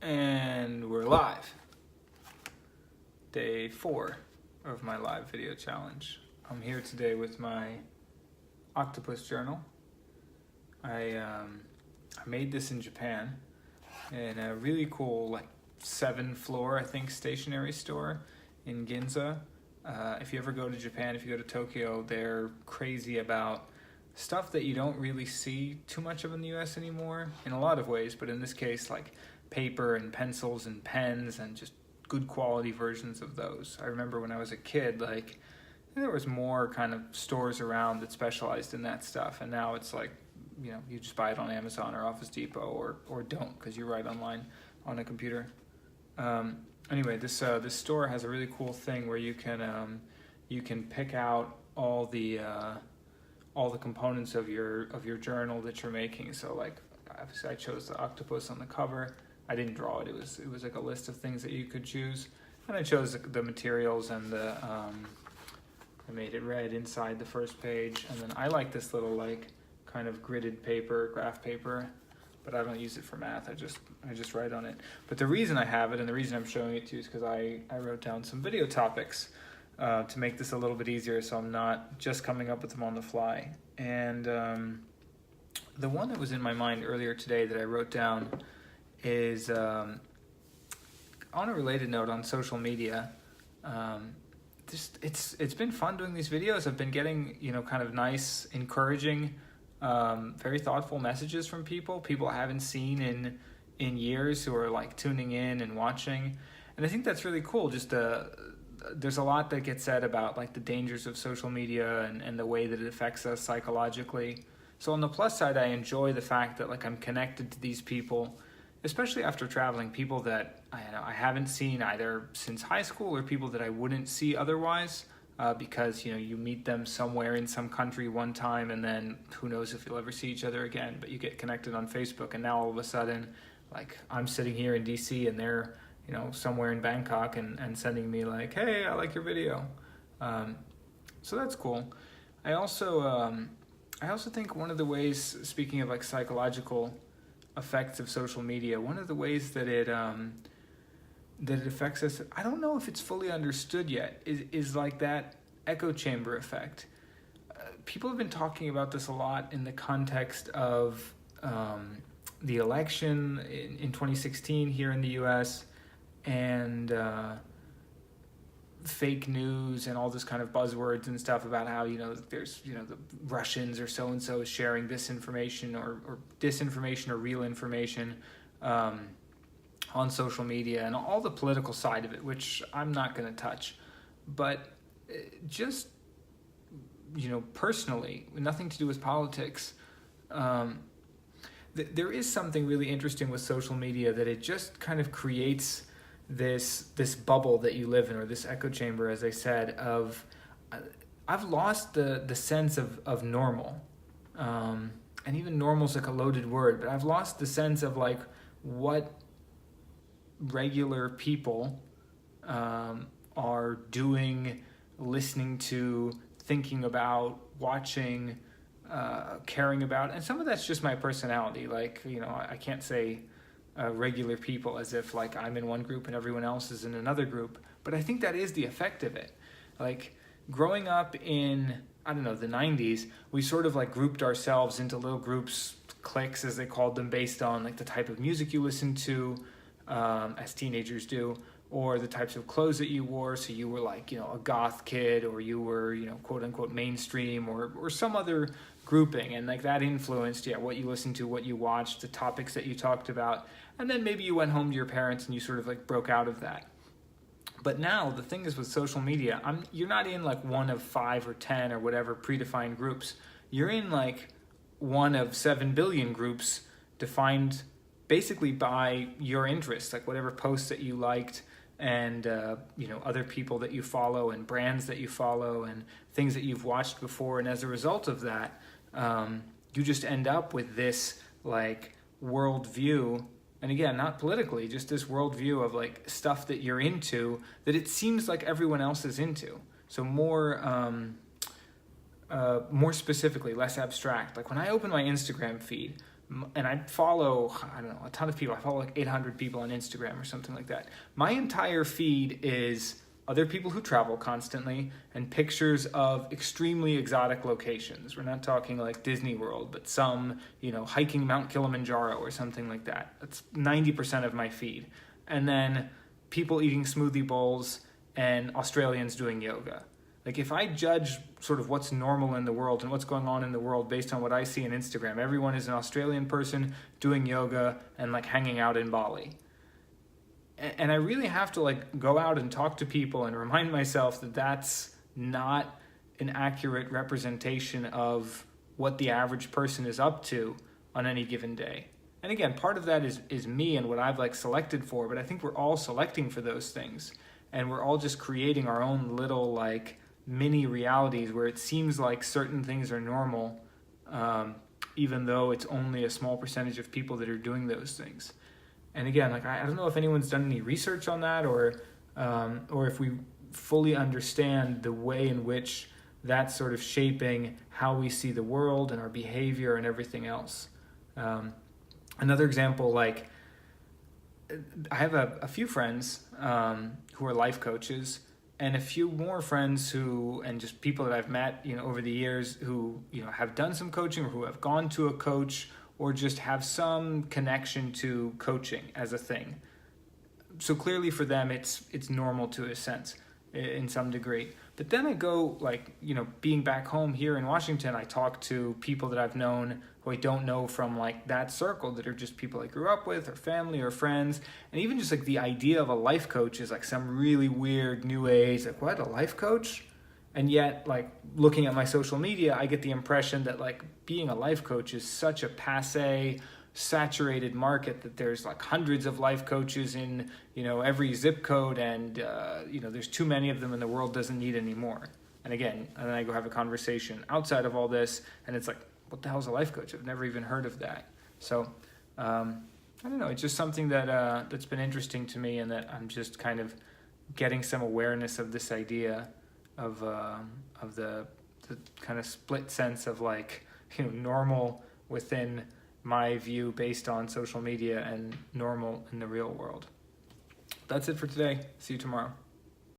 And we're live. Day 4 of my live video challenge. I'm here today with my octopus journal. I made this in Japan in a really cool 7-floor, I think, stationery store in Ginza. If you ever go to Japan, if you go to Tokyo, they're crazy about stuff that you don't really see too much of in the US anymore in a lot of ways, but in this case, paper and pencils and pens and just good quality versions of those. I remember when I was a kid, there was more kind of stores around that specialized in that stuff, and now it's you just buy it on Amazon or Office Depot or don't, because you write online on a computer. Anyway, this store has a really cool thing where you can pick out all the components of your journal that you're making. So obviously I chose the octopus on the cover. I didn't draw it. It was a list of things that you could choose, and I chose the materials and I made it red inside the first page. And then I like this little kind of gridded paper, graph paper, but I don't use it for math. I just write on it. But the reason I have it and the reason I'm showing it to you is because I wrote down some video topics to make this a little bit easier, so I'm not just coming up with them on the fly. And the one that was in my mind earlier today that I wrote down is on a related note on social media. It's been fun doing these videos. I've been getting kind of nice, encouraging, very thoughtful messages from people I haven't seen in years, who are tuning in and watching, and I think that's really cool. There's a lot that gets said about the dangers of social media and the way that it affects us psychologically. So on the plus side, I enjoy the fact that I'm connected to these people, especially after traveling, people that I haven't seen either since high school or people that I wouldn't see otherwise, because you meet them somewhere in some country one time, and then who knows if you'll ever see each other again, but you get connected on Facebook, and now all of a sudden I'm sitting here in DC and they're somewhere in Bangkok and sending me hey, I like your video. So that's cool. I also think one of the ways, speaking of psychological effects of social media, one of the ways that it affects us, I don't know if it's fully understood yet, is that echo chamber effect. People have been talking about this a lot in the context of the election in 2016 here in the US, and fake news and all this kind of buzzwords and stuff about how there's the Russians or so and so sharing this information or disinformation or real information on social media, and all the political side of it, which I'm not going to touch. But just personally, nothing to do with politics, there is something really interesting with social media, that it just kind of creates this bubble that you live in, or this echo chamber, as I said, of I've lost the sense of normal, and even normal's a loaded word, but I've lost the sense of what regular people are doing, listening to, thinking about, watching, caring about. And some of that's just my personality. I can't say regular people as if I'm in one group and everyone else is in another group, but I think that is the effect of it. Growing up in, I don't know, the 90s, we sort of grouped ourselves into little groups, cliques as they called them, based on the type of music you listened to, as teenagers do, or the types of clothes that you wore. So you were a goth kid, or you were quote unquote mainstream, or some other grouping, and that influenced what you listened to, what you watched, the topics that you talked about. And then maybe you went home to your parents and you sort of broke out of that. But now the thing is, with social media, you're not in one of 5 or 10 or whatever predefined groups. You're in one of 7 billion groups, defined basically by your interests, whatever posts that you liked, and other people that you follow, and brands that you follow, and things that you've watched before. And as a result of that, you just end up with this worldview. And again, not politically, just this worldview of stuff that you're into, that it seems like everyone else is into. So more specifically, less abstract. When I open my Instagram feed, and I follow, I don't know, a ton of people. I follow like 800 people on Instagram or something like that. My entire feed is other people who travel constantly and pictures of extremely exotic locations. We're not talking like Disney World, but some, hiking Mount Kilimanjaro or something like that. That's 90% of my feed. And then people eating smoothie bowls and Australians doing yoga. Like if I judge sort of what's normal in the world and what's going on in the world based on what I see on Instagram, everyone is an Australian person doing yoga and like hanging out in Bali. And I really have to like go out and talk to people and remind myself that that's not an accurate representation of what the average person is up to on any given day. And again, part of that is me and what I've like selected for, but I think we're all selecting for those things. And we're all just creating our own little like mini realities where it seems like certain things are normal, even though it's only a small percentage of people that are doing those things. And again, like I don't know if anyone's done any research on that, or if we fully understand the way in which that's sort of shaping how we see the world and our behavior and everything else. Another example, like I have a few friends who are life coaches, and a few more friends and just people that I've met, over the years who, have done some coaching or who have gone to a coach or just have some connection to coaching as a thing. So clearly for them, it's normal to a sense in some degree. But then I go being back home here in Washington, I talk to people that I've known who I don't know from like that circle, that are just people I grew up with or family or friends. And even just like the idea of a life coach is like some really weird new age, like what, a life coach? And yet, like looking at my social media, I get the impression that like being a life coach is such a passé, saturated market that there's like hundreds of life coaches in, every zip code, and there's too many of them and the world doesn't need any more. And again, and then I go have a conversation outside of all this, and it's like, what the hell is a life coach? I've never even heard of that. So I don't know. It's just something that that's been interesting to me, and that I'm just kind of getting some awareness of this idea of the kind of split sense of like, normal within my view based on social media and normal in the real world. That's it for today. See you tomorrow.